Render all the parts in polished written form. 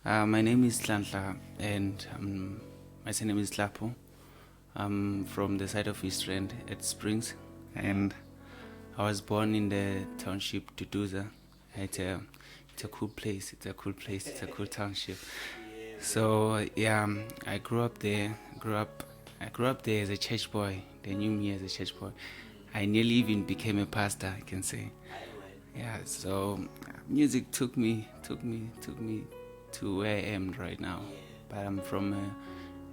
My name is Nhlanhla, and my surname is Nhlapo. I'm from the side of East Rand at Springs, and I was born in the township Duduza. It's a cool place. It's a cool place. It's a cool township. So yeah, I grew up there. I grew up there as a church boy. They knew me as a church boy. I nearly even became a pastor, I can say. Yeah. So music took me to where I am right now. But I'm from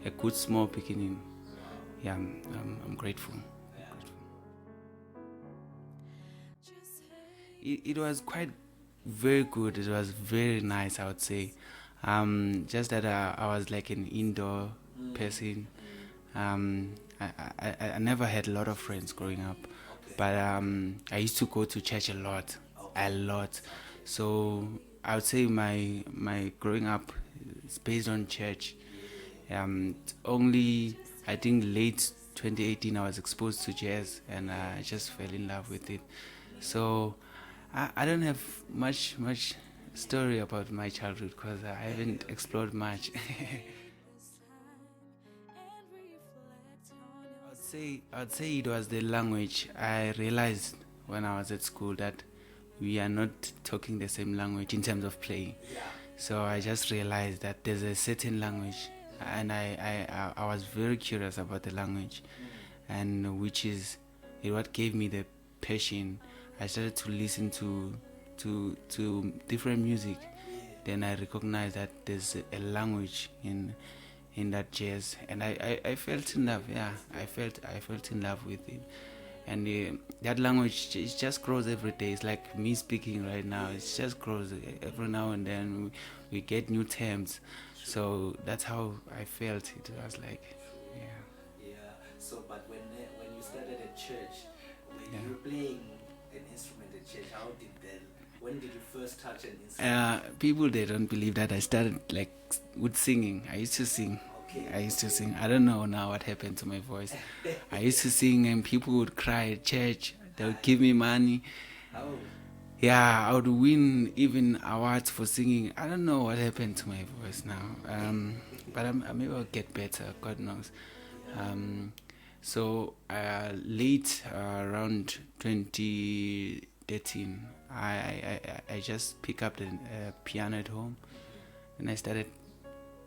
a good small beginning. Yeah, I'm grateful. It was quite very good. It was very nice, I would say. Just that I was like an indoor person. I never had a lot of friends growing up, but I used to go to church a lot. So I would say my growing up is based on church. Only I think late 2018 I was exposed to jazz and I just fell in love with it. So I don't have much story about my childhood because I haven't explored much. I'd say it was the language. I realized when I was at school that we are not talking the same language in terms of playing. So I just realized that there's a certain language, and I was very curious about the language, and which is what gave me the passion. I started to listen to different music. Then I recognized that there's a language in that jazz, and I felt in love. Yeah, I felt in love with it, and that language it just grows every day. It's like me speaking right now. It just grows every now and then. We get new terms, so that's how I felt. It was like, yeah, Yeah. So, but when you started at church, when yeah. you were playing an instrument at church, how did that? When did you first touch an instrument? People they don't believe that I started like with singing. I used to sing. Okay. I used to sing. I don't know now what happened to my voice. I used to sing and people would cry at church. They would give me money. Oh. Yeah, I would win even awards for singing. I don't know what happened to my voice now. But maybe I'll get better. God knows. Um, so late around 2013, I just picked up the piano at home and I started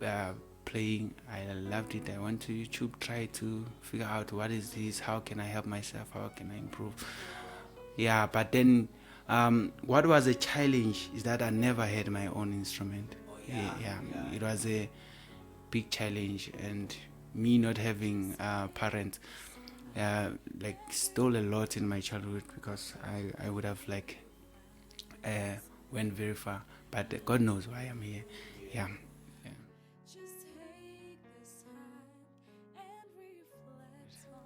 uh, playing. I loved it. I went to YouTube, try to figure out what is this, how can I help myself, how can I improve. Yeah, but then what was a challenge is that I never had my own instrument. Oh Yeah, it was a big challenge, and me not having parents like stole a lot in my childhood because I would have like uh, went very far, but God knows why I'm here. Yeah, yeah.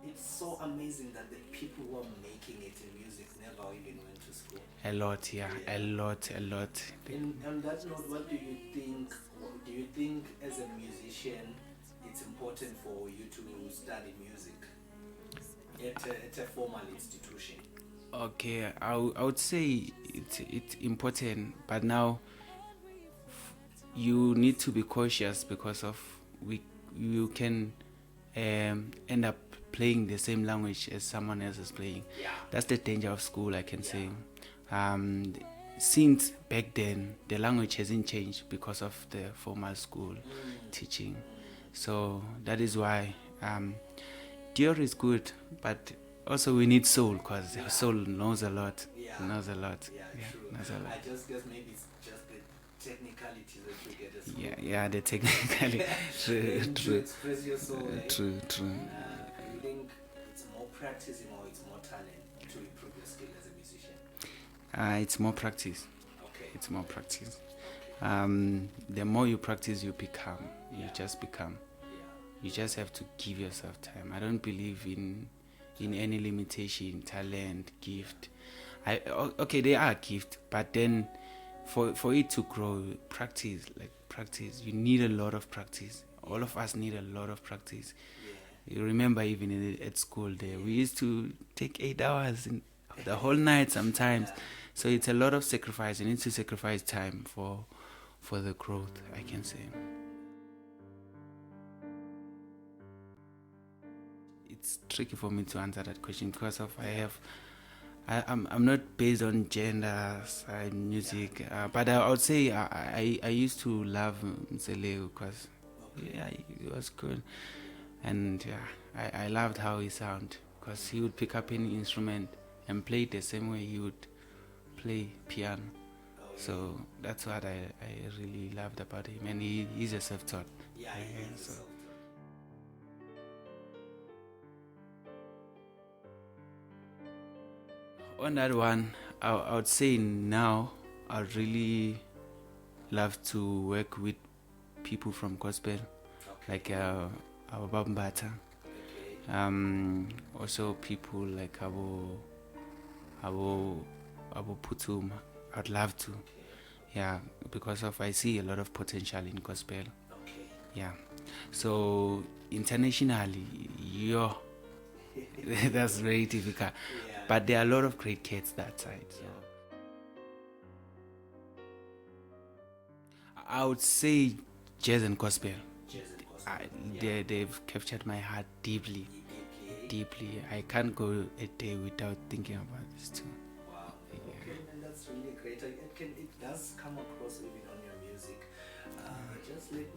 It's so amazing that the people who are making it in music never even went to school. A lot, yeah, Yeah. a lot. And on that note, what do you think? Do you think as a musician, it's important for you to study music at a formal institution? Okay, I would say it's important, but now you need to be cautious because of we you can end up playing the same language as someone else is playing. Yeah. That's the danger of school, I can say. Um, since back then, the language hasn't changed because of the formal school teaching. So that is why theory is good, but also we need soul because soul knows a lot. Yeah. Knows a lot. Yeah, Yeah, true. knows a lot. I just guess maybe it's just the technicalities that you get at school. Yeah, the technically true, Then to true, express your soul. true. I think it's more practicing or it's more talent to improve your skill as a musician. It's more practice. Okay. It's more practice. Okay. The more you practice, you become. You Yeah. just become. Yeah. You just have to give yourself time. I don't believe in any limitation, talent, gift. Okay, they are gift, but then for it to grow, practice, like practice. You need a lot of practice. All of us need a lot of practice. Yeah. You remember even at school there, we used to take 8 hours in the whole night sometimes. Yeah. So it's a lot of sacrifice. You need to sacrifice time for the growth, I can say. It's tricky for me to answer that question because of I'm not based on gender side music, but I would say I used to love Mzele because it was good, and I loved how he sound because he would pick up any instrument and play it the same way he would play piano. So that's what I really loved about him, and he's a self-taught. Yeah, So on that one, I would say now I'd really love to work with people from gospel, like our Bambata. Also people like Abo Putuma. I'd love to. Yeah, because of I see a lot of potential in gospel. Yeah. So internationally, that's very difficult. But there are a lot of great kids that side. So I would say jazz and gospel. They've captured my heart deeply. I can't go a day without thinking about this too. Wow. Okay, and that's really great. It does come across even on your music. Just let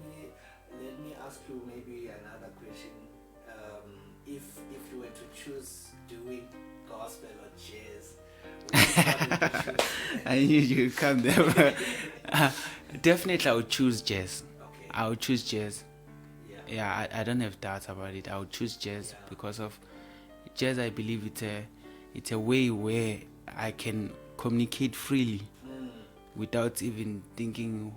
me ask you maybe another question. If you were to choose doing gospel or jazz, which one would you choose? I knew you'd come there. Definitely, I would choose jazz. Okay. I would choose jazz. Yeah. I don't have doubts about it. I would choose jazz because of jazz. I believe it's a way where I can communicate freely without even thinking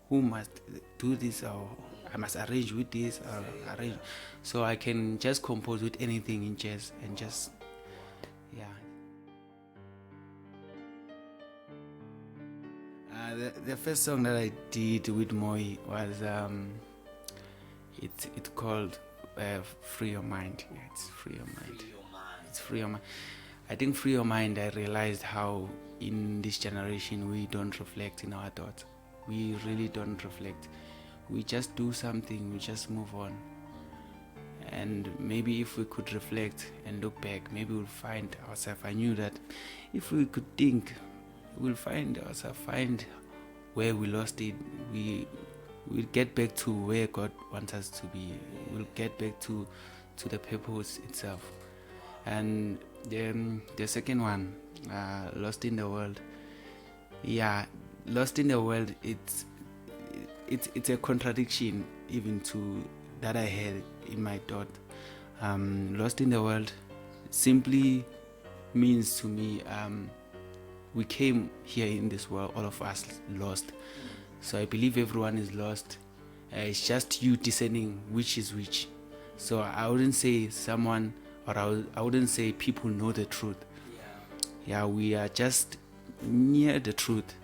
who must do this or I must arrange with this or arrange. So I can just compose with anything in jazz and just the first song that I did with Moi was it's called Free Your Mind. Yeah, it's Free Your Mind. It's Free Your Mind. I think Free Your Mind, I realized how in this generation we don't reflect in our thoughts. We really don't reflect. We just do something, we just move on. And maybe if we could reflect and look back, maybe we'll find ourselves. I knew that if we could think, we'll find ourselves, find where we lost it. We'll get back to where God wants us to be. We'll get back to the purpose itself. And then the second one, Lost in the World. Yeah, Lost in the World, it's a contradiction even to that I had in my thought. Lost in the World simply means to me we came here in this world, all of us lost. So I believe everyone is lost. It's just you discerning which is which. So I wouldn't say someone, or I wouldn't say people know the truth. Yeah, we are just near the truth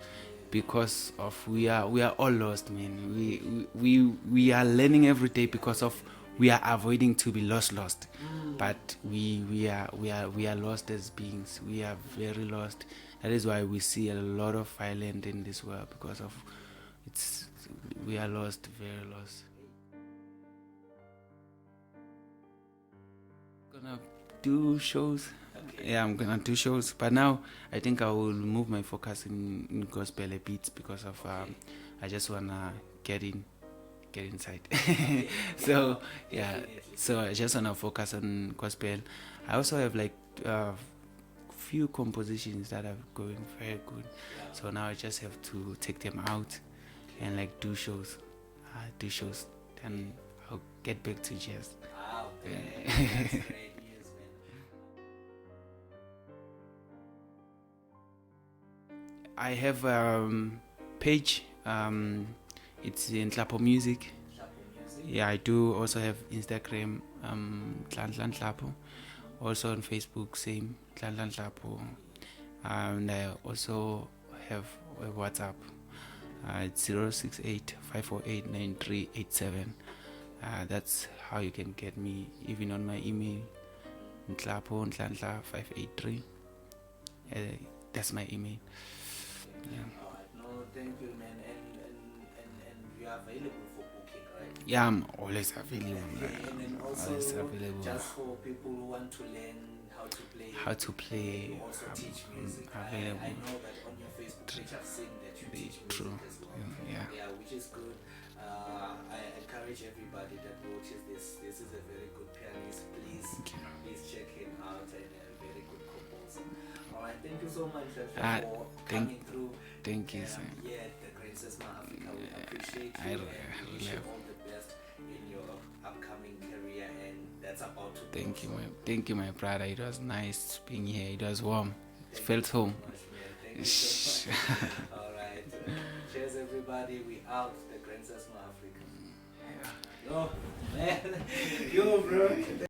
because of we are all lost, man. We are learning every day because of we are avoiding to be lost. But we are lost as beings. We are very lost. That is why we see a lot of violence in this world because of we are lost, very lost. Gonna do shows. Yeah, I'm gonna do shows, but now I think I will move my focus in gospel a bit because of I just wanna get inside. So yeah, so I just wanna focus on gospel. I also have like few compositions that are going very good. So now I just have to take them out and like do shows, then I'll get back to jazz. Wow, that's great news, man. I have page. It's in Nhlapo Music. Yeah, I do also have Instagram, Nhlanhla Nhlapo. Also on Facebook, same Nhlanhla Nhlapo. And I also have a WhatsApp. It's 068-548-9387. That's how you can get me, even on my email, Nhlapo Nhlanhla 583. That's my email. Yeah. Alright, no, thank you, man. are available for booking, right? Yeah, I'm always available. And then also, Always available. just for people who want to learn how to play. You also teach music. available. I know that on your Facebook page I've seen that you teach music True. as well. Yeah. Which is good. I encourage everybody that watches this. This is a very good pianist. Please check him out, and a very good composer. Alright, thank you so much for coming through. Thank you, sir. Yeah, the Grand Ses'MaAfrica. We appreciate you and wish you all the best in your upcoming career, and that's about to Thank you, my brother. It was nice being here. It was warm. It felt home. Thank you so much. Alright. Cheers, everybody. We out. The Grand Ses'MaAfrica. Oh, man. Yo, bro.